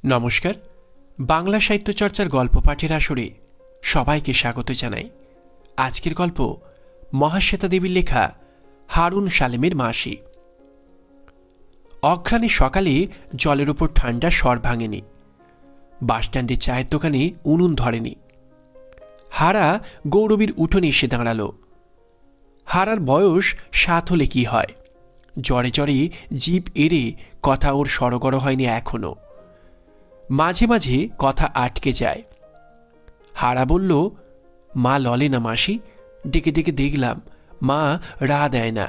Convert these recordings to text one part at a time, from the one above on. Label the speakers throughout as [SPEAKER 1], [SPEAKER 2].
[SPEAKER 1] নমস্কার। বাংলা সাহিত্য চর্চার গল্প পাঠের আসরে সবাইকে স্বাগত জানাই। আজকের গল্প মহাশ্বেতা দেবীর লেখা হারুন সালেমের মাসি। অঘ্রাণে সকালে জলের ওপর ঠান্ডা স্বর ভাঙেনি। বাসস্ট্যান্ডের চায়ের দোকানে উনুন ধরেনি। হারা গৌরবীর উঠোনে এসে দাঁড়ালো। হারার বয়স 7 হলে কি হয়, জ্বরে জ্বরে জিভ এড়ে কথা ওর সরগর হয়নি এখনো। মাঝে মাঝে কথা আটকে যায়। হারা বলল, মা ললে না মাসি, ডেকে ডেকে দেখলাম মা রা দেয় না।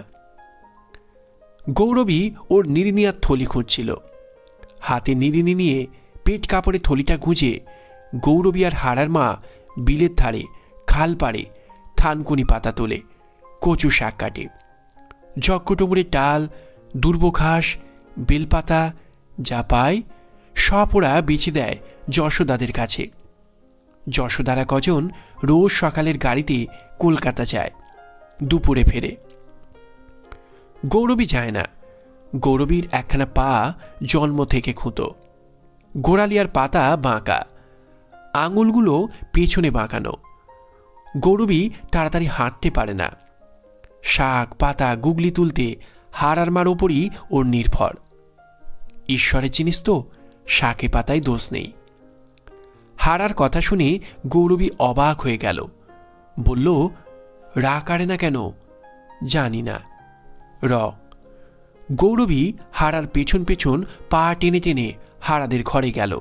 [SPEAKER 1] গৌরবী ওর নিরিনিয়ার থলি খুঁজছিল। হাতে নিরিনি নিয়ে পেট কাপড়ে থলিটা গুঁজে গৌরবী আর হারার মা বিলের ধারে খাল পাড়ে থানকুনি পাতা তোলে, কচু শাক কাটে। যজ্ঞটুমুরের ডাল, দুর্ব ঘাস, বেলপাতা যা পায় সব ওরা বেচে দেয় যশোদাদের কাছে। যশোদারা কজন রোজ সকালের গাড়িতে কলকাতা যায়, দুপুরে ফেরে। গৌরবী যায় না। গৌরবীর একখানা পা জন্ম থেকে খুঁতো, গোড়ালিয়ার পাতা বাঁকা, আঙুলগুলো পেছনে বাঁকানো। গৌরবী তাড়াতাড়ি হাঁটতে পারে না। শাক পাতা গুগলি তুলতে হারার মার ওপরই ওর নির্ভর। ঈশ্বরের জিনিস তো, শাকে পাতায় দোষ নেই। হারার কথা শুনে গৌরবী অবাক হয়ে গেল। বলল, রা কাড়ে না কেন? জানি না। র। গৌরবী হারার পেছন পেছন পা টেনে টেনে হারাদের ঘরে গেল।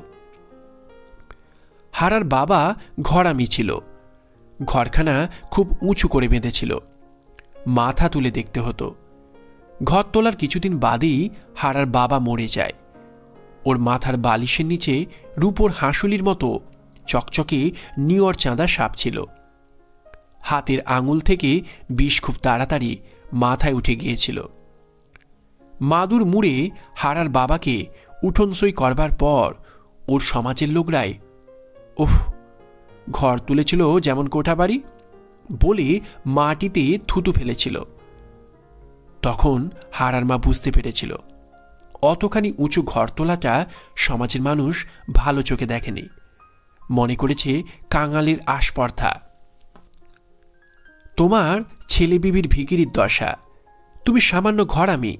[SPEAKER 1] হারার বাবা ঘরামি ছিল। ঘরখানা খুব উঁচু করে বেঁধেছিল, মাথা তুলে দেখতে হতো। ঘর তোলার কিছুদিন বাদেই হারার বাবা মরে যায়। ওর মাথার বালিশের নিচে রূপোর হাঁসুলির মতো চকচকে নিয়র চাঁদা সাপ ছিল। হাতের আঙুল থেকে বিষ খুব তাড়াতাড়ি মাথায় উঠে গিয়েছিল। মাদুর মুড়ে হারার বাবাকে উঠোনসই করবার পর ওর সমাজের লোকরাই, ওহ, ঘর তুলেছিল যেমন কোঠাবাড়ি বলে মাটিতে থুতু ফেলেছিল। তখন হারার মা বুঝতে পেরেছিল অতখানি উঁচু ঘর তোলাটা সমাজের মানুষ ভালো চোখে দেখেনি, মনে করেছে কাঙালের আস্পর্ধা। তোমার ছেলে বিবির ভিখিরির দশা, তুমি সামান্য ঘরামি,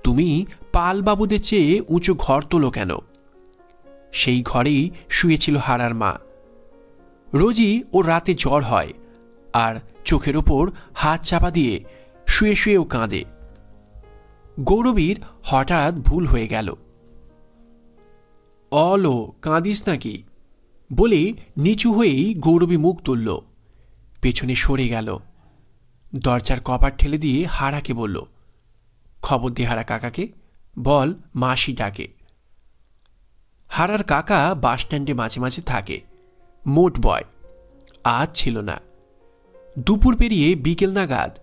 [SPEAKER 1] তুমি পালবাবুদের চেয়ে উঁচু ঘর তোলো কেন? সেই ঘরেই শুয়েছিল হারার মা। রোজই ওর রাতে জ্বর হয়, আর চোখের ওপর হাত চাপা দিয়ে শুয়ে শুয়েও কাঁদে। গৌরবীর হঠাৎ ভুল হয়ে গেল। অলো, কাঁদিস নাকি বলে নিচু হয়েই গৌরবী মুখ তুলল, পেছনে সরে গেল। দরজার কপাট ঠেলে দিয়ে হারাকে বলল, খবর দে হারা কাকাকে, বল মাসি ডাকে। হারার কাকা বাসস্ট্যান্ডে মাঝে মাঝে থাকে, মোট বয়। আজ ছিল না। দুপুর পেরিয়ে বিকেল নাগাদ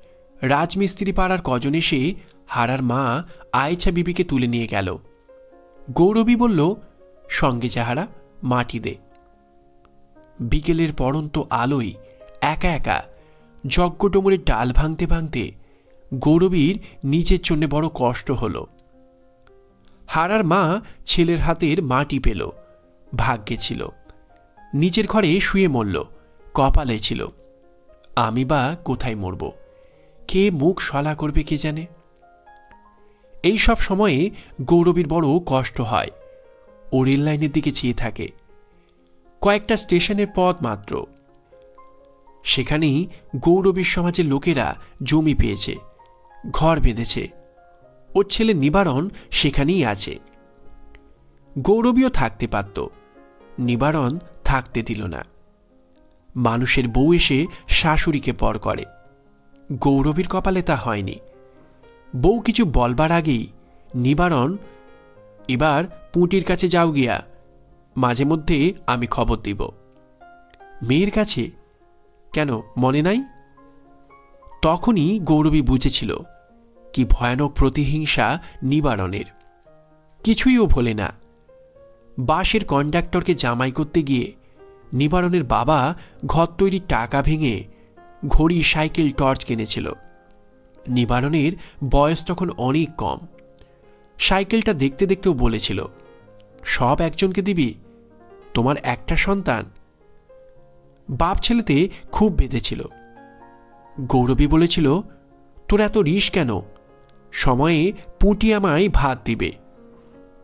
[SPEAKER 1] রাজমিস্ত্রি পাড়ার কজন এসে হারার মা আয়েছা বিবিকে তুলে নিয়ে গেল। গৌরবী বলল, সঙ্গে যাহারা মাটি দে। বিকেলের পড়ন্ত আলোয় একা একা যজ্ঞটুমুরের ডাল ভাঙতে ভাঙতে গৌরবীর নিজের জন্য বড় কষ্ট হল। হারার মা ছেলের হাতের মাটি পেল, ভাগ্যে ছিল। নিজের ঘরে শুয়ে মরল, কপালে ছিল। আমি বা কোথায় মরব, কে মুখ সলা করবে কে জানে। এই সব সময়ে গৌরবীর বড় কষ্ট হয়। ও রেল লাইনের দিকে চেয়ে থাকে। কয়েকটা স্টেশনের পথ মাত্র। সেখানেই গৌরবীর সমাজের লোকেরা জমি পেয়েছে, ঘর বেঁধেছে। ওর ছেলে নিবারণ সেখানেই আছে। গৌরবীও থাকতে পারত, নিবারণ থাকতে দিল না। মানুষের বউ এসে শাশুড়িকে পর করে, গৌরবীর কপালে তা হয়নি। বউ কিছু বলবার আগেই নিবারণ, এবার পুঁটির কাছে যাও গিয়া, মাঝে মধ্যে আমি খবর দিব। মেয়ের কাছে কেন, মনে নাই? তখনই গৌরবী বুঝেছিল কি ভয়ানক প্রতিহিংসা নিবারণের। কিছুই ও ভোলে না। বাসের কন্ডাক্টরকে জামাই করতে গিয়ে নিবারণের বাবা ঘর তৈরির টাকা ভেঙে ঘড়ি, সাইকেল, টর্চ কিনেছিল। নিবারণের বয়স তখন অনেক কম। সাইকেলটা দেখতে দেখতেও বলেছিল, সব একজনকে দিবি? তোমার একটা সন্তান। বাপ ছেলেতে খুব বেঁধেছিল। গৌরবী বলেছিল, তোর এত রিস কেন? সময়ে পুঁটি আমায় ভাত দিবে।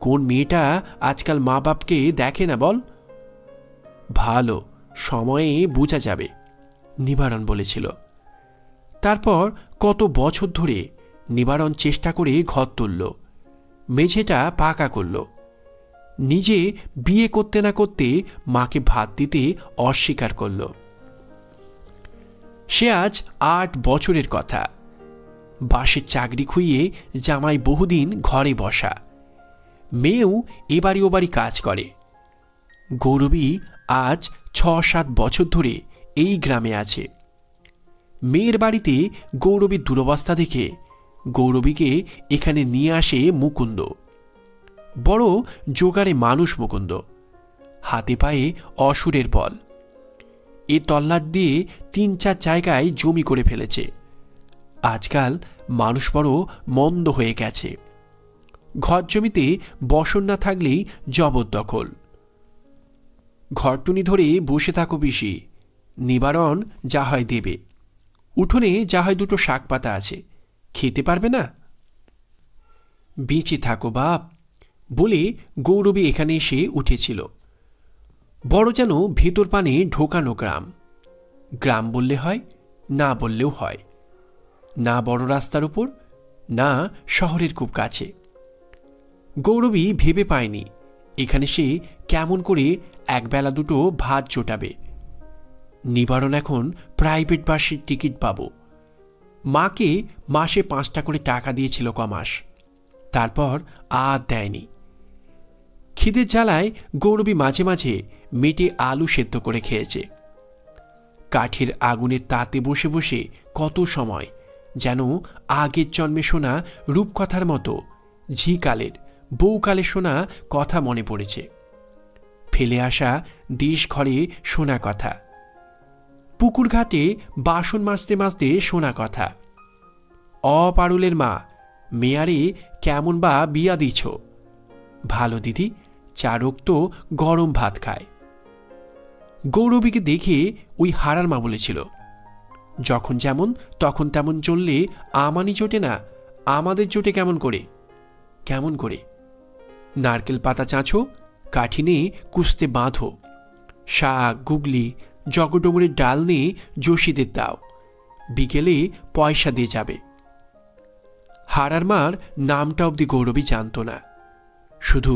[SPEAKER 1] কোন মেয়েটা আজকাল মা বাপকে দেখে না বল? ভালো, সময়ে বোঝা যাবে, নিবারণ বলেছিল। তারপর কত বছর ধরে নিবারণ চেষ্টা করে ঘর তুলল, মেঝেটা পাকা করল। নিজে বিয়ে করতে না করতে মাকে ভাত দিতে অস্বীকার করল। সে আজ 8 বছরের কথা। বাসের চাকরি খুইয়ে জামাই বহুদিন ঘরে বসা। মেয়েও এবাড়ি ওবাড়ি কাজ করে। গৌরবী আজ 6-7 বছর ধরে এই গ্রামে আছে। মেয়ের বাড়িতে গৌরবীর দুরবস্থা দেখে গৌরবীকে এখানে নিয়ে আসে মুকুন্দ। বড় জোগাড়ে মানুষ মুকুন্দ, হাতে পায়ে অসুরের বল। এ তল্লাট দিয়ে 3-4 জায়গায় জমি করে ফেলেছে। আজকাল মানুষ বড় মন্দ হয়ে গেছে। ঘর জমিতে বসন না থাকলেই জবরদখল। ঘরটুনি ধরে বসে থাকো পিসি, নিবারণ যা হয় দেবে। উঠোনে যা হয় 2টো শাক পাতা আছে, খেতে পারবে না? বেঁচে থাকো বাপ বলে গৌরবী এখানে এসে উঠেছিল। বড় যেন ভেতর পানে ঢোকানো গ্রাম। গ্রাম বললে হয়, না বললেও হয়। না বড় রাস্তার উপর, না শহরের খুব কাছে। গৌরবী ভেবে পায়নি এখানে সে কেমন করে একবেলা 2টো ভাত জোটাবে। নিবারণ এখন প্রাইভেট বাসের টিকিট পাব। মাকে মাসে 5টা করে টাকা দিয়েছিল কমাস, তারপর আর দেয়নি। খিদের জ্বালায় গৌরবী মাঝে মাঝে মেটে আলু সেদ্ধ করে খেয়েছে। কাঠের আগুনের তাতে বসে বসে কত সময় যেন আগের জন্মে শোনা রূপকথার মতো ঝিকালের বউকালে শোনা কথা মনে পড়েছে। ফেলে আসা দেশ ঘরে শোনা কথা, পুকুর ঘাটে বাসন মাজতে মাজতে শোনা কথা। অপারুলের মা, মেয়ারে কেমন বা বিয়া দিছ? ভালো দিদি, চারক তো গরম ভাত খায়। গৌরবীকে দেখে ওই হারার মা বলেছিল, যখন যেমন তখন তেমন চললে আমানি জোটে না, আমাদের জোটে কেমন করে? কেমন করে? নারকেল পাতা চাঁচো, কাঠি নিয়ে কুস্তে বাঁধো, শাক গুগলি জগডমরের ডাল নিয়ে যোশীদের দাও, বিকেলে পয়সা দিয়ে যাবে। হারার মার নামটা অবধি গৌরবী জানত না। শুধু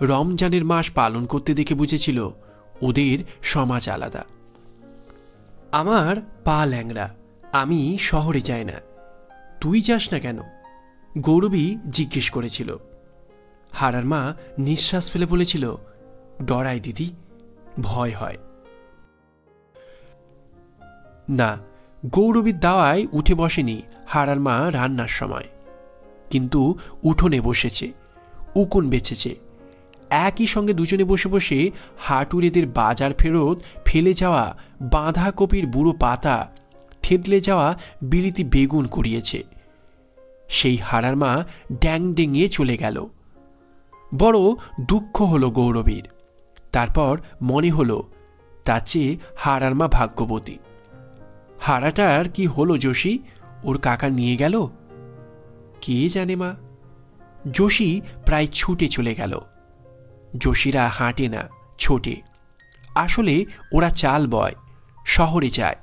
[SPEAKER 1] রমজানের মাস পালন করতে দেখে বুঝেছিল ওদের সমাজ আলাদা। আমার পা ল্যাংড়া, আমি শহরে যাই না, তুই যাস না কেন? গৌরবী জিজ্ঞেস করেছিল। হারার মা নিঃশ্বাস ফেলে বলেছিল, ডরাই দিদি, ভয় হয়। না, গৌরবীর দাওয়ায় উঠে বসেনি হারার মা রান্নার সময়, কিন্তু উঠোনে বসেছে, উকুন বেচেছে। একই সঙ্গে দুজনে বসে বসে হাটুরেদের বাজার ফেরত ফেলে যাওয়া বাঁধাকপির বুড়ো পাতা, থেতলে যাওয়া বিলিতি বেগুন কুড়িয়েছে। সেই হারার মা ড্যাং ডেঙিয়ে চলে গেল। বড় দুঃখ হলো গৌরবীর। তারপর মনে হলো তার চেয়ে হারার মা ভাগ্যবতী। হারাটার কি হলো যোশী? ওর কাকা নিয়ে গেল? কে জানে মা। যোশী প্রায় ছুটে চলে গেল। যোশীরা হাঁটে না, ছোটে। আসলে ওরা চাল বয়, শহরে যায়,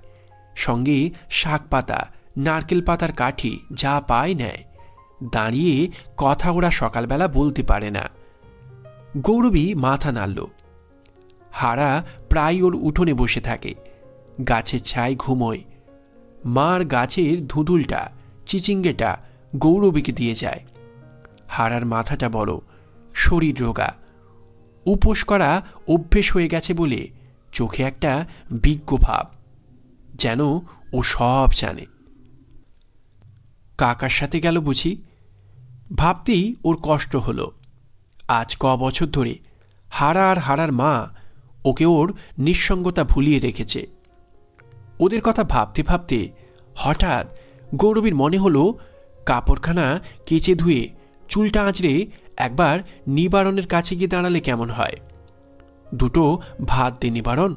[SPEAKER 1] সঙ্গে শাক পাতা নারকেল পাতার কাঠি যা পায় নেয়। দাঁড়িয়ে কথা ওরা সকালবেলা বলতে পারে না। গৌরবী মাথা নাড়ল। হারা প্রায় ওর উঠোনে বসে থাকে, গাছের ছায় ঘুমোয়। মার গাছের ধুঁধুলটা চিচিঙ্গেটা গৌরবীকে দিয়ে যায়। হারার মাথাটা বড়, শরীর রোগা, উপোস করা অভ্যেস হয়ে গেছে বলে চোখে একটা বিজ্ঞ ভাব, যেন ও সব জানে। কাকার সাথে গেল বুঝি? ভাবতেই ওর কষ্ট হলো। আজ ক বছর ধরে হারা আর হারার মা ওকে ওর নিঃসঙ্গতা ভুলিয়ে রেখেছে। ওদের কথা ভাবতে ভাবতে হঠাৎ গৌরবীর মনে হলো কাপড়খানা কেচে ধুয়ে চুলটা আঁচড়ে একবার নিবারণের কাছে গিয়ে দাঁড়ালে কেমন হয়? দুটো ভাত দে নিবারণ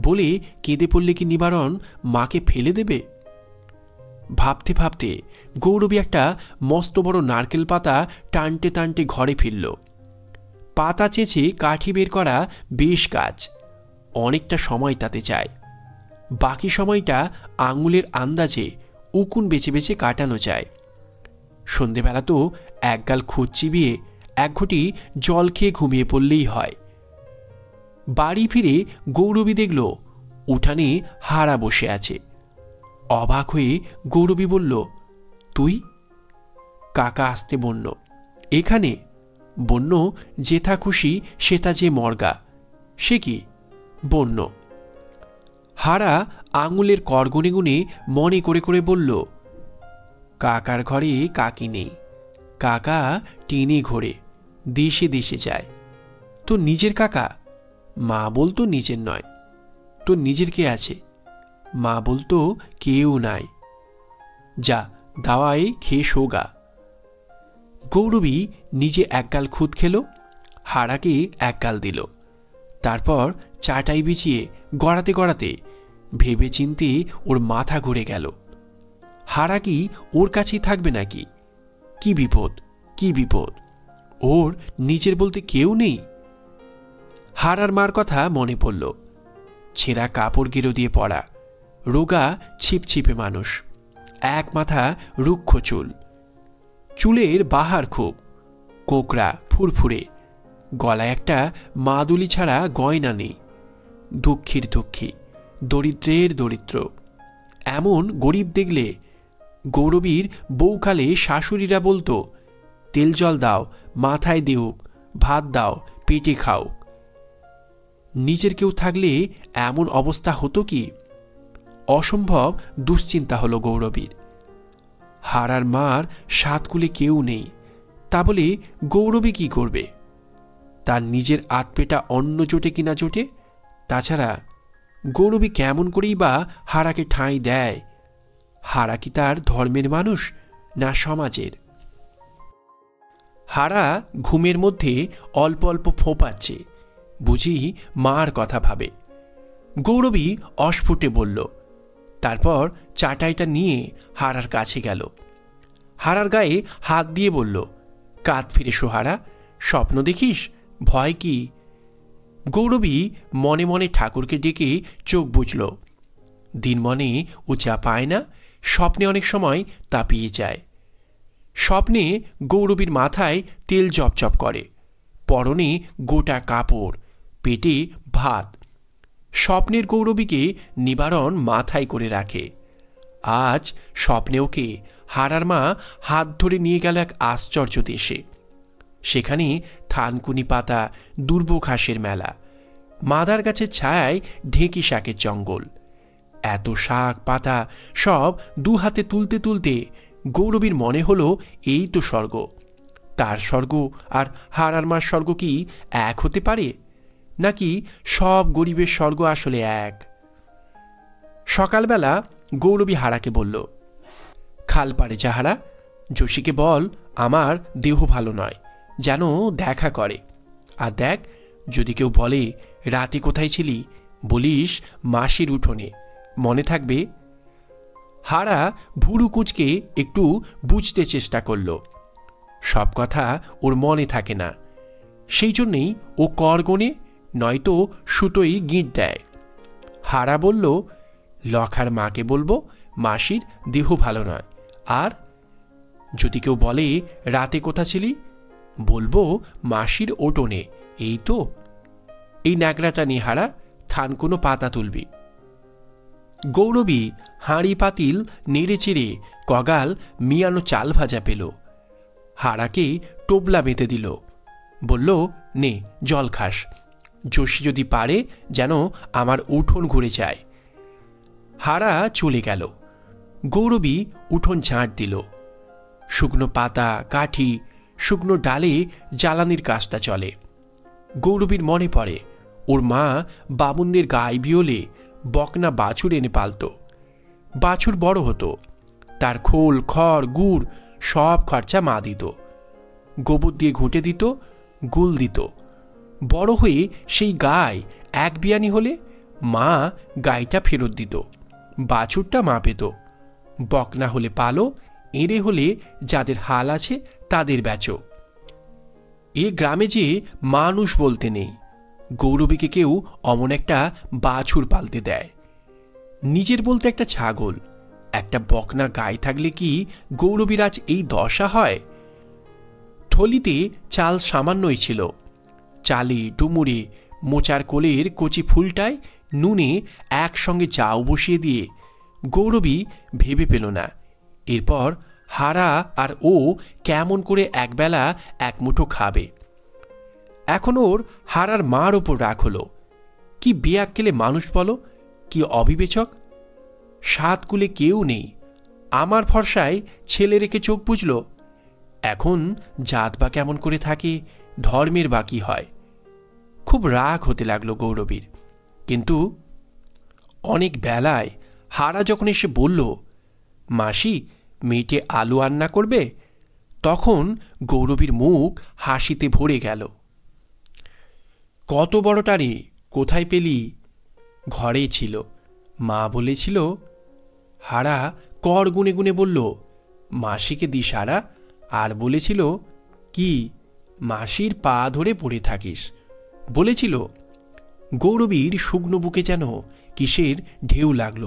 [SPEAKER 1] বলে কেঁদে পড়লে কি নিবারণ মাকে ফেলে দেবে? ভাবতে ভাবতে গৌরবী একটা মস্ত বড় নারকেল পাতা টানতে টানতে ঘরে ফিরল। পাতা চেঁচে কাঠি বের করা বেশ কাজ, অনেকটা সময় তাতে যায়। বাকি সময়টা আঙুলের আন্দাজে উকুন বেছে বেছে কাটানো যায়। সন্ধেবেলা তো একগাল খুদ চিবিয়ে এক ঘটি জল খেয়ে ঘুমিয়ে পড়লেই হয়। বাড়ি ফিরে গৌরবী দেখল উঠানে হারা বসে আছে। অবাক হয়ে গৌরবী বলল, তুই? কাকা আসতে বলল, এখানে? বন্য যেথা খুশি সেটা যে মর্গা, সে কি? বন্য। হারা আঙুলের কর গুনে গুনে মনে করে করে বলল, কাকার ঘরে কাকি নেই, কাকা টেনে ঘোরে, দেশে দেশে যায়। তো নিজের কাকা? মা বলতো নিজের নয়। তো নিজের কে আছে? মা বলতো কেউ নাই। যা দাওয়ায় খেয়ে শোগা। গৌরবী নিজে একগাল খুদ খেল, হারাকে একগাল দিল। তারপর চাটাই বিছিয়ে গড়াতে গড়াতে ভেবে চিনতে ওর মাথা ঘুরে গেল। হারা কি ওর কাছেই থাকবে নাকি? কি বিপদ, কি বিপদ! ওর নিজের বলতে কেউ নেই। হারার মার কথা মনে পড়ল। ছেঁড়া কাপড় গেরো দিয়ে পড়া, রোগা ছিপছিপে মানুষ, এক মাথা রুক্ষ চুল, চুলের বাহার খুব, কোকড়া ফুরফুরে, গলায় একটা মাদুলি ছাড়া গয়না নেই। দুঃখীর দুঃখী, দরিদ্রের দরিদ্র। এমন গরিব দেখলে গৌরবীর বউকালে শাশুড়িরা বলতো, তেল জল দাও, মাথায় দেউক, ভাত দাও, পেটে খাও। নিজের কেউ থাকলে এমন অবস্থা হতো কি? অসম্ভব দুশ্চিন্তা হলো গৌরবীর। হারার মার সাতকুলে কেউ নেই, তা বলে গৌরবী কি করবে? তার নিজের আতপেটা অন্ন জোটে কিনা জোটে? তাছাড়া গৌরবী কেমন করেই বা হারাকে ঠাঁই দেয়? হারা কি তার ধর্মের মানুষ না সমাজের? হারা ঘুমের মধ্যে অল্প অল্প ফোঁপাচ্ছে, বুঝি মার কথা ভাবে। গৌরবী অস্ফুটে বলল। তারপর চাটাইটা নিয়ে হারার কাছে গেল। হারার গায়ে হাত দিয়ে বলল, কাঁধ ফিরে শো হারা, স্বপ্ন দেখিস? ভয় কি? গৌরবী মনে মনে ঠাকুরকে ডেকে চোখ বুঝল। দিন মনে ও যা পায় না, স্বপ্নে অনেক সময় তা পেয়ে যায়। স্বপ্নে গৌরবীর মাথায় তেল চপচপ করে, পরনে গোটা কাপড়, পেটে ভাত। স্বপ্নের গৌরবীকে নিবারণ মাথায় করে রাখে। আজ স্বপ্নে ওকে হারার মা হাত ধরে নিয়ে গেল এক আশ্চর্য দেশে। সেখানে থানকুনি পাতা, দুর্ব ঘাসের মেলা, মাদার গাছের ছায়ায় ঢেঁকি শাকের জঙ্গল। এত শাক পাতা সব দু হাতে তুলতে তুলতে গৌরবীর মনে হলো এই তো স্বর্গ। তার স্বর্গ আর হারার মার স্বর্গ কি এক হতে পারে? নাকি সব গরিবের স্বর্গ আসলে এক? সকালবেলা গৌরবী হারাকে বলল, খাল পাড়ে যা হারা, যোশীকে বল আমার দেহ ভালো নয়, যেন দেখা করে। আর দেখ, যদি কেউ বলে রাতে কোথায় ছিলি, বলিস মাসির উঠোনে, মনে থাকবে? হারা ভুরু কুঁচকে একটু বুঝতে চেষ্টা করল। সব কথা ওর মনে থাকে না, সেই জন্যেই ও কর গোনে, নয়তো সুতোই গিঁট দেয়। হারা বলল, লখার মাকে বলবো মাসির দেহ ভালো নয়। আর যদি কেউ বলে রাতে কোথা ছিলি, বলবো মাসির ওটনে। এই তো, এই ন্যাকড়াটা নিয়ে হারা থানকুনো পাতা তুলবি। গৌরবী হাঁড়ি পাতিল নেড়ে চেড়ে কগাল মিয়ানো চাল ভাজা পেল। হারাকে টোবলা বেঁধে দিল, বলল, নে জল খাস। যোশী যদি পারে যেন আমার উঠোন ঘুরে যায়। হারা চলে গেল। গৌরবী উঠোন ঝাঁট দিল। শুকনো পাতা, কাঠি, শুকনো ডালে জ্বালানির কাজটা চলে। গৌরবীর মনে পড়ে ওর মা বামুনদের গায়ে বিয়োলে বকনা বাছুর এনে পালত। বাছুর বড় হতো, তার খোল খড় গুড় সব খরচা মা দিত। গোবর দিয়ে ঘুঁটে দিত, গুল দিত। বড় হয়ে সেই গাই এক বিয়ানি হলে মা গাইটা ফেরত দিত, বাছুরটা মা পেত। বকনা হলে পালো, এঁড়ে হলে যাদের হাল আছে তাদের বেচো। এ গ্রামে যে মানুষ বলতে নেই, গৌরবীকে কেউ অমন একটা বাছুর পালতে দেয়। নিজের বলতে একটা ছাগল, একটা বকনা গাই থাকলে কি গৌরবীর আজ এই দশা হয়? থলিতে চাল সামান্যই ছিল। চালে ডুমুরে মোচার কোলের কচি ফুলটায় নুনে একসঙ্গে চাও বসিয়ে দিয়ে গৌরবী ভেবে পেল না এরপর হারা আর ও কেমন করে একবেলা এক মুঠো খাবে। এখন ওর হারার মার ওপর রাগ হলো। কি বেয়াক্কেলে মানুষ বলো, কি অবিবেচক! সাত কুলে কেউ নেই, আমার ভরসায় ছেলে রেখে চোখ বুঝল। এখন জাত বা কেমন করে থাকে, ধর্মের বাকি হয়। খুব রাগ হতে লাগলো গৌরবীর। কিন্তু অনেক বেলায় হারা যখন এসে বলল, মাসি মেয়েটে আলু রান্না করবে, তখন গৌরবীর মুখ হাসিতে ভরে গেল। কত বড়টা রে, কোথায় পেলি? ঘরে ছিল, মা বলেছিল। হারা কর গুনে গুনে বলল, মাসিকে দিস হারা। আর বলেছিল কি, মাসির পা ধরে পড়ে থাকিস বলেছিল। গৌরবীর শুকনো বুকে যেন কিসের ঢেউ লাগল।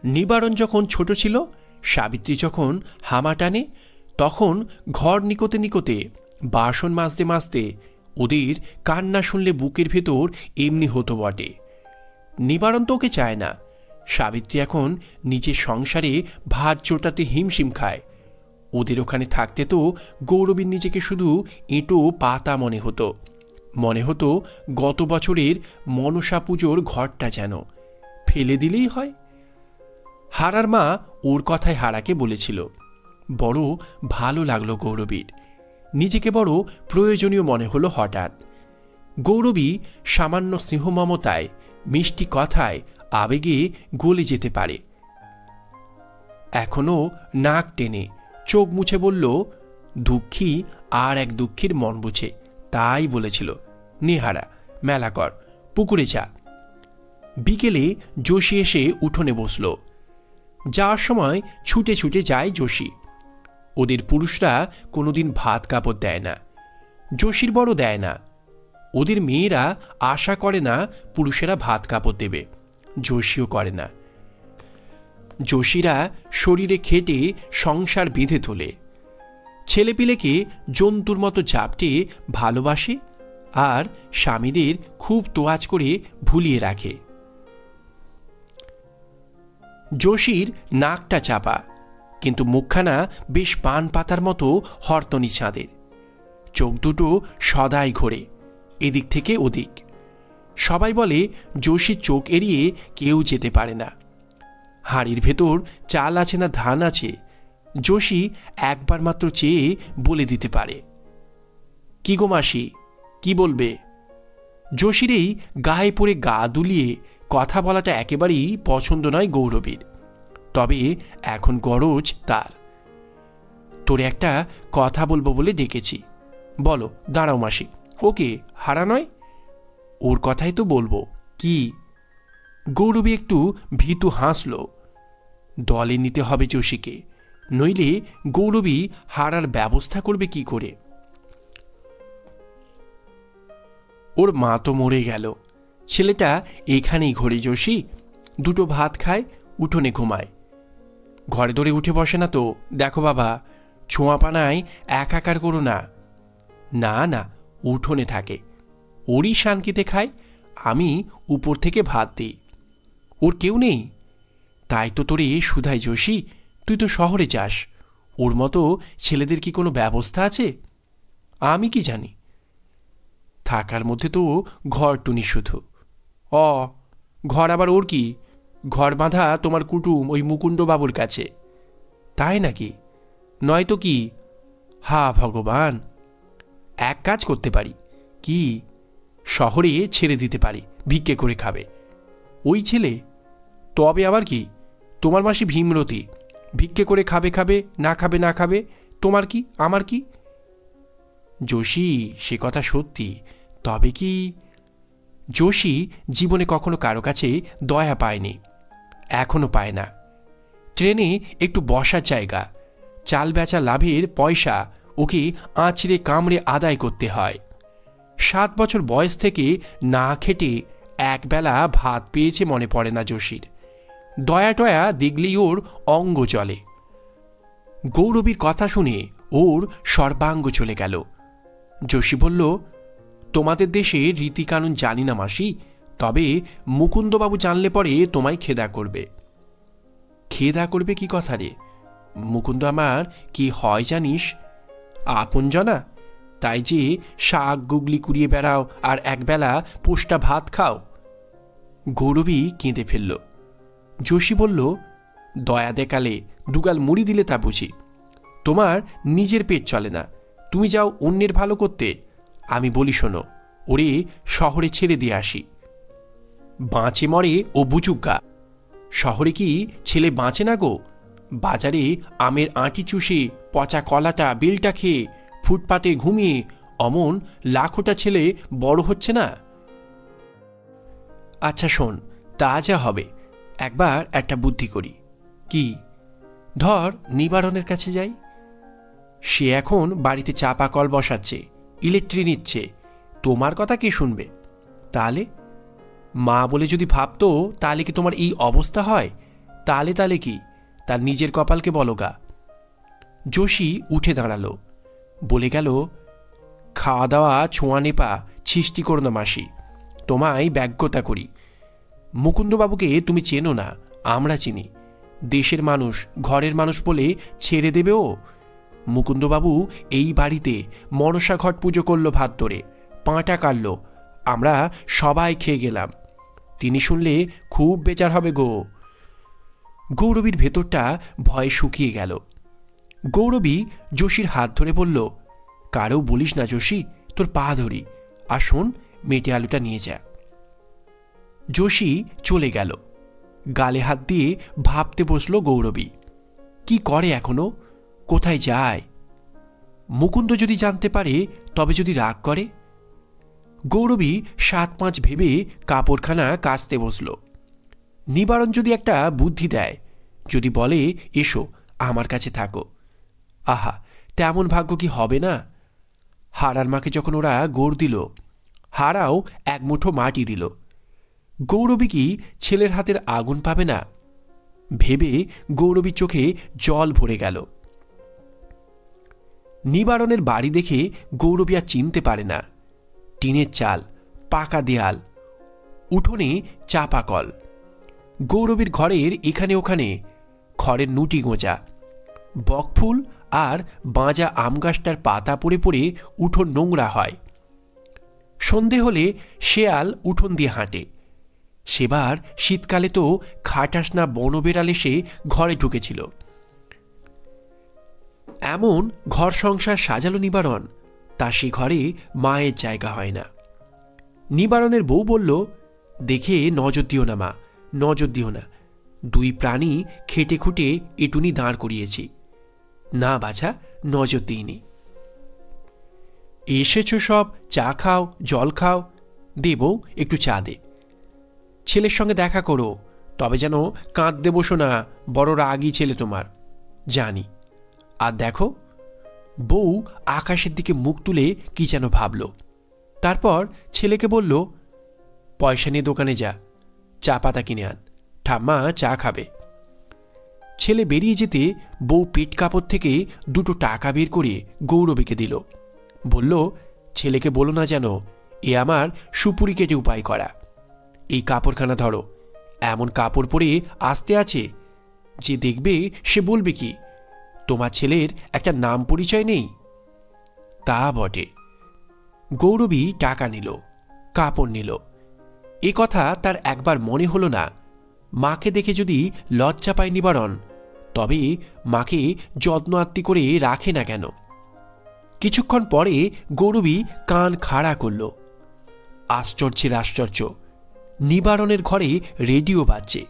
[SPEAKER 1] নিবারণ যখন ছোট ছিল, সাবিত্রী যখন হামা টানে, তখন ঘর নিকোতে নিকোতে বাসন মাজতে মাজতে ওদের কান্না শুনলে বুকের ভেতর এমনি হতো বটে। নিবারণ তো ওকে চায় না। সাবিত্রী এখন নিজের সংসারে ভাত জোটাতে হিমশিম খায়। ওদের ওখানে থাকতে তো গৌরবীর নিজেকে শুধু এঁটো পাতা মনে হতো। মনে হতো গত বছরের মনসা পুজোর ঘরটা যেন ফেলে দিলেই হয়। হারার মা ওর কথায় হারাকে বলেছিল। বড় ভালো লাগলো গৌরবীর, নিজেকে বড় প্রয়োজনীয় মনে হলো হঠাৎ। গৌরবী সামান্য স্নেহ মমতায়, মিষ্টি কথায়, আবেগে গলে যেতে পারে। এখনো নাক টেনে চোখ মুছে বলল, দুঃখী আর এক দুঃখীর মন বুঝে, তাই বলেছিল। নেহারা মেলা কর, পুকুরে যা। বিকেলে যোশী এসে উঠোনে বসল। যাওয়ার সময় ছুটে ছুটে যায় যোশী। ওদের পুরুষরা কোনোদিন ভাত কাপড় দেয় না, যোশীর বড় দেয় না। ওদের মেয়েরা আশা করে না পুরুষেরা ভাত কাপড় দেবে, যোশীও করে না। যোশীরা শরীরে খেটে সংসার বেঁধে তোলে, ছেলেপিলেকে জন্তুর মতো ঝাপটে ভালোবাসে আর স্বামীদের খুব তোয়াজ করে ভুলিয়ে রাখে। যোশীর নাকটা চাপা, কিন্তু মুখখানা বেশ পান পাতার মতো হরতনি চাঁদের। চোখ দুটো সদাই ঘোরে এদিক থেকে ওদিক। সবাই বলে যোশীর চোখ এড়িয়ে কেউ যেতে পারে না। হাঁড়ির ভেতর চাল আছে না ধান আছে, যোশী একবার মাত্র চেয়ে বলে দিতে পারে। কি গো মাসি, কি বলবে? যোশীর এই গায়ে পড়ে গা দুলিয়ে কথা বলাটা একেবারেই পছন্দ নয় গৌরবীর। তবে এখন গরজ তার। তোরে একটা কথা বলবো বলে ডেকেছি। বলো। দাঁড়াও মাসি, ওকে হারা নয়, ওর কথাই তো বলবো। কি? গৌরবী একটু ভীতু হাসল। দলে নিতে হবে যোশীকে, নইলে গৌরবী হারার ব্যবস্থা করবে কি করে? ওর মা তো মরে গেল, ছেলেটা এখানেই ঘোরে যোশী, দুটো ভাত খায়, উঠোনে ঘুমায়। ঘরে ধরে উঠে বসে না তো। দেখো বাবা, ছোঁয়াপানায় একাকার করো না। না না, উঠোনে থাকে, ওরই শানকিতে খায়, আমি উপর থেকে ভাত দিই। ওর কেউ নেই, তাই তো তোরে সুধাই যোশী, তুই তো শহরে যাস, ওর মতো ছেলেদের কি কোনো ব্যবস্থা আছে? আমি কি জানি। থাকার মধ্যে তো ঘর টুনি শুধু। ঘর আবার ওর কি? ঘর বাঁধা তোমার কুটুম ওই মুকুন্দবাবুর কাছে। তাই নাকি? নয়তো কি? হা ভগবান! এক কাজ করতে পারি। কি? শহরে ছেড়ে দিতে পারি, ভিক্ষে করে খাবে। ওই ছেলে? তবে আবার কি? তোমার মাসি ভীমরতী, ভিক্ষে করে খাবে খাবে, না খাবে না খাবে, তোমার কি আমার কি? যোশী, সে কথা সত্যি, তবে কি? যোশী জীবনে কখনো কারো কাছে দয়া পায়নি, এখনো পায় না। ট্রেনে একটু বসার জায়গা, চাল বেচা লাভের পয়সা ওকে আঁচড়ে কামড়ে আদায় করতে হয়। 7 বছর বয়স থেকে না খেটে একবেলা ভাত পেয়েছে মনে পড়ে না যোশীর। দয়া টয়া দেখলেই ওর অঙ্গ চলে। গৌরবীর কথা শুনে ওর সর্বাঙ্গ চলে গেল। যোশী বলল, তোমাদের দেশে রীতিকানুন জানি না মাসি, তবে মুকুন্দবাবু জানলে পরে তোমায় খেদা করবে। খেদা করবে কি কথা রে? মুকুন্দ আমার কি হয় জানিস? আপনজনা, তাই যে শাক গুগলি কুড়িয়ে বেড়াও আর একবেলা পোষ্টা ভাত খাও। গৌরবী কেঁদে ফেলল। যোশী বলল, দয়া দেখালে দুগাল মুড়ি দিলে তা বুঝি? তোমার নিজের পেট চলে না, তুমি যাও অন্যের ভালো করতে। আমি বলি শোনো, ওরে শহরে ছেড়ে দিয়ে আসি। বাঁচে মরে ও বুচুগ্গা। শহরে কি ছেলে বাঁচে না গো? বাজারে আমের আঁটি চুষে, পচা কলাটা বেলটা খেয়ে, ফুটপাতে ঘুমিয়ে অমন লাখোটা ছেলে বড় হচ্ছে না? আচ্ছা শোন, তা যা হবে, একবার একটা বুদ্ধি করি। কি? ধর নিবারণের কাছে যাই। সে এখন বাড়িতে চাপা কল বসাচ্ছে, ইলেকট্রিক নিচ্ছে, তোমার কথা কে শুনবে? তাহলে মা বলে যদি ভাবতো, তাহলে কি তোমার এই অবস্থা হয়? তাহলে কি, তার নিজের কপালকে বলো গা। যোশী উঠে দাঁড়ালো, বলে গেল, খাওয়া দাওয়া ছোঁয়া নেপা ছিষ্টি করো না মাসি, তোমায় ব্যগ্যতা করি। মুকুন্দবাবুকে তুমি চেনো না, আমরা চিনি। দেশের মানুষ, ঘরের মানুষ বলে ছেড়ে দেবে ও? মুকুন্দবাবু এই বাড়িতে মনসা ঘট পুজো করল, ভাত ধরে পাঁটা কাটল, আমরা সবাই খেয়ে গেলাম। তিনি শুনলে খুব বেচার হবে গো। গৌরবীর ভেতরটা ভয়ে শুকিয়ে গেল। গৌরবী যোশীর হাত ধরে বলল, কারও বলিস না যোশী, তোর পা ধরি, আর শোন, মেটে আলুটা নিয়ে যা। যোশী চলে গেল। গালে হাত দিয়ে ভাবতে বসল গৌরবী, কি করে এখনো, কোথায় যায়? মুকুন্দ যদি জানতে পারে, তবে যদি রাগ করে? গৌরবী 7-5 ভেবে কাপড়খানা কাচতে বসল। নিবারণ যদি একটা বুদ্ধি দেয়, যদি বলে এসো আমার কাছে থাকো, আহা, তেমন ভাগ্য কি হবে না? হারার মাকে যখন ওরা গোড় দিল, হারাও এক মুঠো মাটি দিল। গৌরবী কি ছেলের হাতের আগুন পাবে না? ভেবে গৌরবীর চোখে জল ভরে গেল। নিবারণের বাড়ি দেখে গৌরবী আর চিনতে পারে না। টিনের চাল, পাকা দেয়াল, উঠোনে চাপা কল। গৌরবীর ঘরের এখানে ওখানে খড়ের নুটি গোঁজা, বকফুল আর বাঁজা আম গাছটার পাতা পড়ে পড়ে উঠোন নোংরা হয়। সন্ধে হলে শেয়াল উঠোন দিয়ে হাঁটে। সেবার শীতকালে তো খাটাসনা বনবেড়াল এসে ঘরে ঢুকেছিল। এমন ঘর সংসার সাজালো নিবারণ, তা সে ঘরে মায়ের জায়গা হয় না। নিবারণের বউ বলল, দেখে নজর দিও না মা, নজর দিও না, 2 প্রাণী খেটে খুঁটে এটুনি দাঁড় করিয়েছি। না বাছা, নজর দিইনি। এসেছো সব, চা খাও, জল খাও। দেবো একটু চা দে। ছেলের সঙ্গে দেখা করো, তবে যেন কাঁদতে বসো না, বড় রাগী ছেলে তোমার, জানি। আর দেখো। বউ আকাশের দিকে মুখ তুলে কি যেন ভাবল, তারপর ছেলেকে বলল, পয়সা নিয়ে দোকানে যা, চা পাতা কিনে আন, ঠাম্মা চা খাবে। ছেলে বেরিয়ে যেতে বউ পেট কাপড় থেকে 2 টাকা বের করে গৌরবীকে দিল। বলল, ছেলেকে বলো না যেন এ আমার সুপুরি কেটে উপায় করা। এই কাপড়খানা ধরো, এমন কাপড় পরে আসতে আছে, যে দেখবে সে বলবে কি, তোমার ছেলের একটা নাম পরিচয় নেই? তা বটে। গৌরবী টাকা নিল, কাপড় নিল। এ কথা তার একবার মনে হলো না, মাকে দেখে যদি লজ্জা পায় নিবারণ, তবে মাকে যত্ন আত্তি করে রাখে না কেন? কিছুক্ষণ পরে গৌরবী কান খাড়া করল। আশ্চর্যের আশ্চর্য, নিবারণের ঘরে রেডিও বাজছে।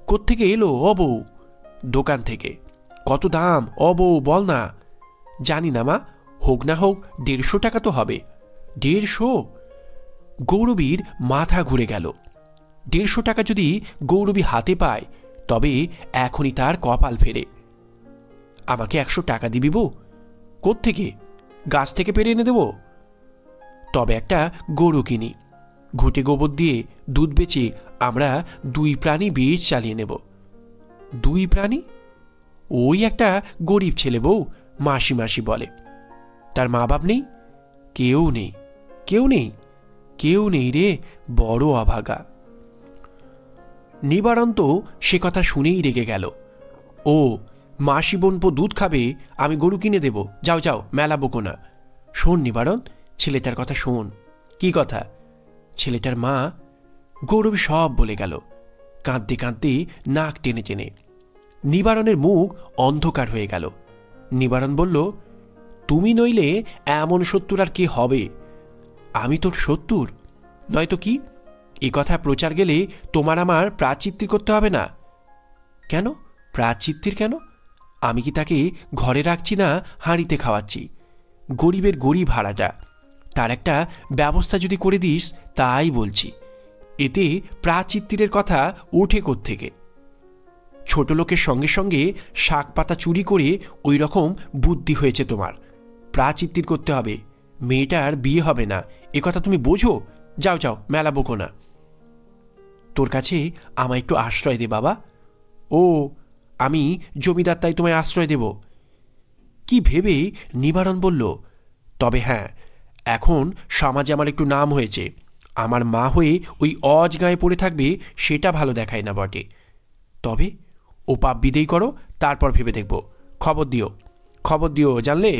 [SPEAKER 1] কোত্থেকে এলো ও বউ? দোকান থেকে। কত দাম ও বউ, বল না। জানি না মা, হোক না হোক 150 টাকা তো হবে। 150? গৌরবীর মাথা ঘুরে গেল। 150 টাকা যদি গৌরবী হাতে পায় তবে এখনই তার কপাল ফেরে। আমাকে 100 টাকা দিবি বউ? কোত্থেকে? গাছ থেকে পেরে এনে দেব? তবে একটা গরু কিনি, ঘুটে গোবর দিয়ে দুধ বেচে আমরা 2 প্রাণী বেশ চালিয়ে নেব। 2 প্রাণী? ওই একটা গরিব ছেলে বউ মাসি মাসি বলে। তার মা বাপ নেই? কেউ নেই। কেউ নেই? কেউ নেই রে, বড় অভাগা। নিবারণ তো সে কথা শুনেই রেগে গেল। ও, মাসি বোনপো দুধ খাবে, আমি গরু কিনে দেব? যাও যাও, মেলা বকো না। শোন নিবারণ, ছেলেটার কথা শোন। কি কথা? ছেলেটার মা। গৌরবী সব বলে গেল, কাঁদতে কাঁদতে, নাক টেনে টেনে। নিবারণের মুখ অন্ধকার হয়ে গেল। নিবারণ বলল, তুমি নইলে এমন শত্রুর আর কে হবে? আমি তোর শত্রুর? নয়তো কি? এ কথা প্রচার গেলে তোমার আমার প্রাচিত্তির করতে হবে না? কেন প্রাচিত্তির কেন? আমি কি তাকে ঘরে রাখছি না হাঁড়িতে খাওয়াচ্ছি? গরিবের গরিব হারাটা, তার একটা ব্যবস্থা যদি করে দিস তাই বলছি। এতে প্রাচিত্তিরের কথা ওঠে কোত্থেকে? ছোট লোকের সঙ্গে সঙ্গে শাক পাতা চুরি করে ওই রকম বুদ্ধি হয়েছে তোমার। প্রাচিত্তির করতে হবে, মেয়েটার বিয়ে হবে না, এ কথা তুমি বোঝো? যাও যাও, মেলা বকো না। তোর কাছে আমায় একটু আশ্রয় দে বাবা। ও, আমি জমিদার তাই তোমায় আশ্রয় দেব? কি ভেবে নিবারণ বলল, তবে হ্যাঁ, এখন সমাজে আমার একটু নাম হয়েছে, আমার মা হয়ে ওই অজ গায়ে পড়ে থাকবে সেটা ভালো দেখায় না বটে। তবে ও পাপ বিদেয় করো, তারপর ভেবে দেখব। খবর দিও, খবর দিও, জানলে?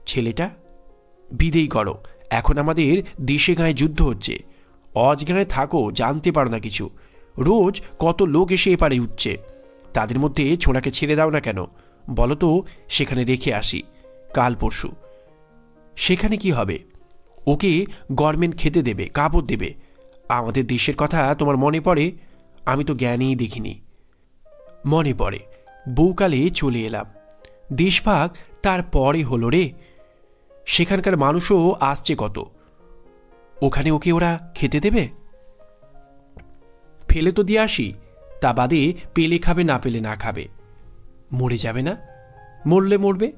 [SPEAKER 1] ছেলেটা বিদেয় করো, এখন আমাদের দেশে গায়ে যুদ্ধ হচ্ছে। অজ গায়ে থাকো, জানতে পারো না কিছু। রোজ কত লোক এসে এপারে উঠছে, তাদের মধ্যে ছোঁড়াকে ছেড়ে দাও না কেন? বলো তো, সেখানে রেখে আসি কাল পরশু। সেখানে কি হবে? ওকে গভর্নমেন্ট খেতে দেবে, কাপড় দেবে। আমাদের দেশের কথা তোমার মনে পড়ে? আমি তো জ্ঞানেই দেখিনি। মনে পড়ে, বউকালে চলে এলাম। দেশভাগ তার পরে হলো রে। সেখানকার মানুষও আসছে কত। ওখানে ওকে ওরা খেতে দেবে? ফেলে তো দিয়ে আসি, তা বাদে পেলে খাবে, না পেলে না খাবে। মরে যাবে না? মরলে মরবে,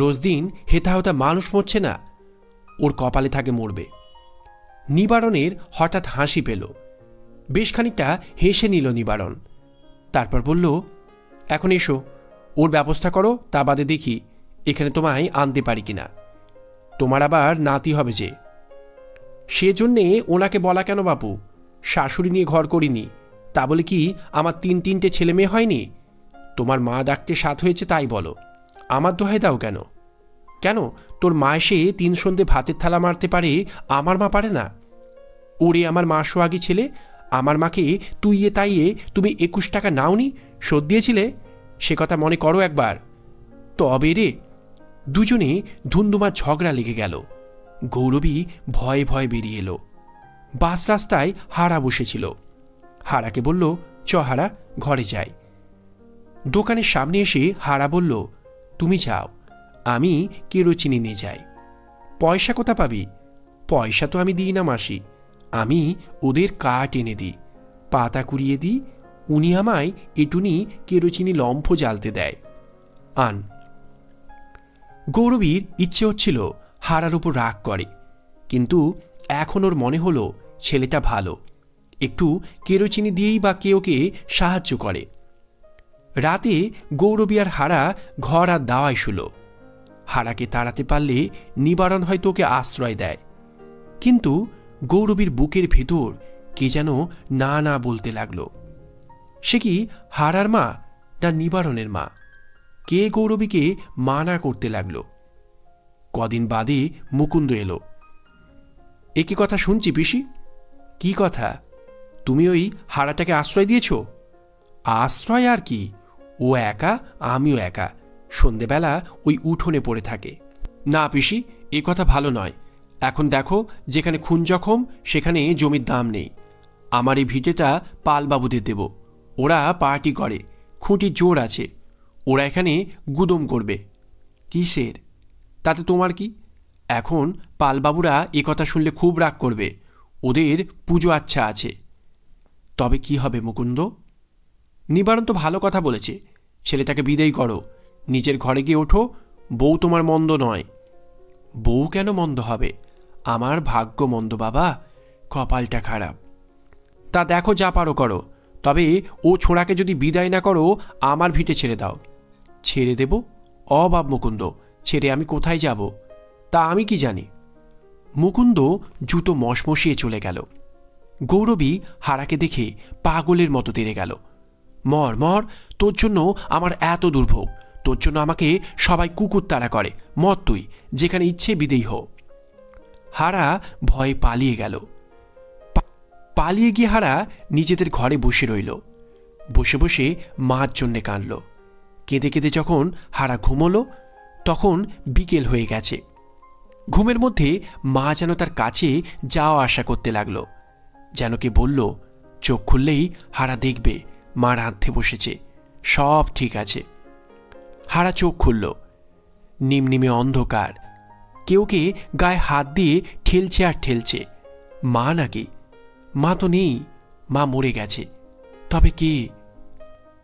[SPEAKER 1] রোজ দিন হেথা হতা মানুষ মরছে না, ওর কপালে থাকে মরবে। নিবারণের হঠাৎ হাসি পেল। বেশ খানিকটা হেসে নিল নিবারণ। তারপর বলল, এখন এসো, ওর ব্যবস্থা করো, তা বাদে দেখি এখানে তোমায় আনতে পারি কিনা। তোমার আবার নাতি হবে যে। সেজন্যে ওনাকে বলা কেন বাপু? শাশুড়ি নিয়ে ঘর করিনি, তা বলে কি আমার 3 ছেলে মেয়ে হয়নি? তোমার মা ডাকতে 7 হয়েছে তাই বলো, আমার দোহাই দাও কেন? কেন তোর মা এসে 3 সন্ধে ভাতের থালা মারতে পারে, আমার মা পারে না? ওরে আমার মা সোহাগী ছেলে, আমার মাকে তুইয়ে তাইয়ে তুমি 21 টাকা নাওনি, শোধ দিয়েছিলে? সে কথা মনে করো একবার। তবে রে, দুজনে ধুন্দুমার ঝগড়া লেগে গেল। গৌরবী ভয়ে ভয়ে বেরিয়ে এলো। বাস রাস্তায় হারা বসেছিল। হারাকে বলল, চ হারা, ঘরে যাই। দোকানের সামনে এসে হারা বলল, তুমি যাও, আমি কেরোচিনি নিয়ে যাই। পয়সা কোথা পাবি? পয়সা তো আমি দিই না মাসি, আমি ওদের কাঠ এনে দিই, পাতা কুড়িয়ে দিই, উনি আমায় এটুনি কেরোচিনি লম্ফ জ্বালতে দেয়। আন। গৌরবীর ইচ্ছে হচ্ছিল হারার উপর রাগ করে, কিন্তু এখন ওর মনে হলো ছেলেটা ভালো, একটু কেরোচিনি দিয়েই বা কে ওকে সাহায্য করে। রাতে গৌরবী আর হারা ঘর আর দাওয়ায় শুলো। হারাকে তাড়াতে পারলে নিবারণ হয়তো ওকে আশ্রয় দেয়, কিন্তু গৌরবীর বুকের ভেতর কে যেন না না বলতে লাগলো। সে কি হারার মা না নিবারণের মা? কে গৌরবীকে মানা করতে লাগলো? কদিন বাদে মুকুন্দ এলো। একই কথা শুনছি পিসি। কি কথা? তুমি ওই হারাটাকে আশ্রয় দিয়েছ? আশ্রয় আর কি, ও একা, আমিও একা, সন্ধেবেলা ওই উঠোনে পড়ে থাকে। না পিসি, এ কথা ভালো নয়। এখন দেখো, যেখানে খুন জখম সেখানে জমির দাম নেই। আমার এই ভিটেটা পালবাবুদের দেব, ওরা পার্টি করে, খুঁটির জোর আছে, ওরা এখানে গুদম করবে। কিসের? তাতে তোমার কি? এখন পালবাবুরা এ কথা শুনলে খুব রাগ করবে, ওদের পুজো আচ্ছা আছে। তবে কি হবে মুকুন্দ? নিবারণ তো ভালো কথা বলেছে, ছেলেটাকে বিদায় করো, নিজের ঘরে গিয়ে ওঠো, বউ তোমার মন্দ নয়। বউ কেন মন্দ হবে? আমার ভাগ্য মন্দ বাবা, কপালটা খারাপ। তা দেখো যা পারো করো, তবে ও ছোঁড়াকে যদি বিদায় না করো আমার ভিটে ছেড়ে দাও। ছেড়ে দেব? অবাব মুকুন্দ, ছেড়ে আমি কোথায় যাব? তা আমি কি জানি। মুকুন্দ জুতো মশমশিয়ে চলে গেল। গৌরবী হারাকে দেখে পাগলের মতো তেড়ে গেল। মর মর, তোর জন্য আমার এত দুর্ভোগ, তোর জন্য আমাকে সবাই কুকুর তাড়া করে, মর তুই, যেখানে ইচ্ছে বিদেয়ী হো। হারা ভয়ে পালিয়ে গেল। পালিয়ে গিয়ে হারা নিজেদের ঘরে বসে রইল। বসে বসে মার জন্যে কাঁদল। কেঁদে কেঁদে যখন হারা ঘুমোলো তখন বিকেল হয়ে গেছে। ঘুমের মধ্যে মা যেন তার কাছে যাওয়া আসা করতে লাগলো, যেন কে বলল চোখ খুললেই হারা দেখবে মা রাঁধতে বসেছে, সব ঠিক আছে। হারা চোখ খুলল। নিমনিমে অন্ধকার, কেউকে গায়ে হাত দিয়ে ঠেলছে আর ঠেলছে। মা নাকি? মা তো নেই, মা মরে গেছে। তবে কে?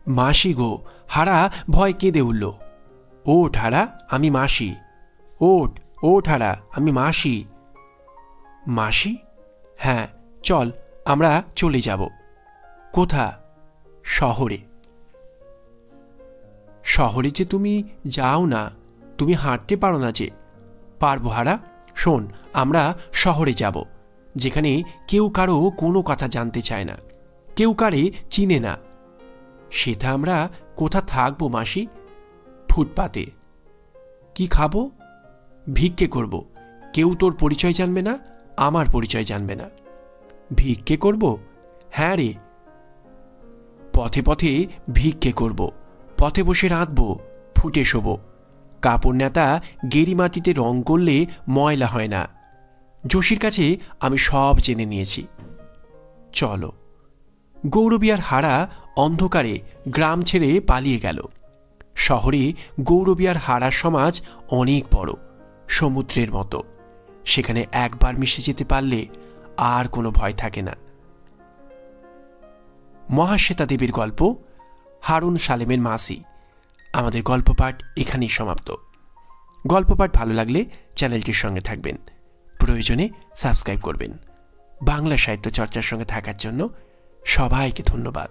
[SPEAKER 1] মাসি গো! হারা ভয় কেঁদে উঠল। ওঠ হারা, আমি মাসি। ওঠ ওঠ হারা, আমি মাসি। মাসি? হ্যাঁ, চল আমরা চলে যাব। কোথা? শহরে। শহরে যে তুমি যাও না, তুমি হাঁটতে পারো না যে। পারবো হারা, শোন, আমরা শহরে যাব, যেখানে কেউ কারো কোনো কথা জানতে চায় না, কেউ কারে চিনে না। সেটা আমরা কোথা থাকবো মাসি? ফুটপাতে। কি খাবো? ভিক্ষে করব, কেউ তোর পরিচয় জানবে না, আমার পরিচয় জানবে না। ভিক্ষে করব? হ্যাঁ রে, পথে পথে ভিক্ষে করব, পথে বসে রাঁধবো, ফুটে শোবো। কাপড় নেতা গেরি মাটিতে রং করলে ময়লা হয় না। যোশীর কাছে আমি সব জেনে নিয়েছি। চলো। গৌরবী আর হারা অন্ধকারে গ্রাম ছেড়ে পালিয়ে গেল। শহরে গৌরবী আর হারার সমাজ অনেক বড়, সমুদ্রের মতো। সেখানে একবার মিশে যেতে পারলে আর কোনো ভয় থাকে না। মহাশ্বেতা দেবীর গল্প হারুন সালেমের মাসি। আমাদের গল্প পাঠ এখানেই সমাপ্ত। গল্প পাঠ ভালো লাগলে চ্যানেলটির সঙ্গে থাকবেন, প্রয়োজনে সাবস্ক্রাইব করবেন। বাংলা সাহিত্য চর্চার সঙ্গে থাকার জন্য সবাইকে ধন্যবাদ।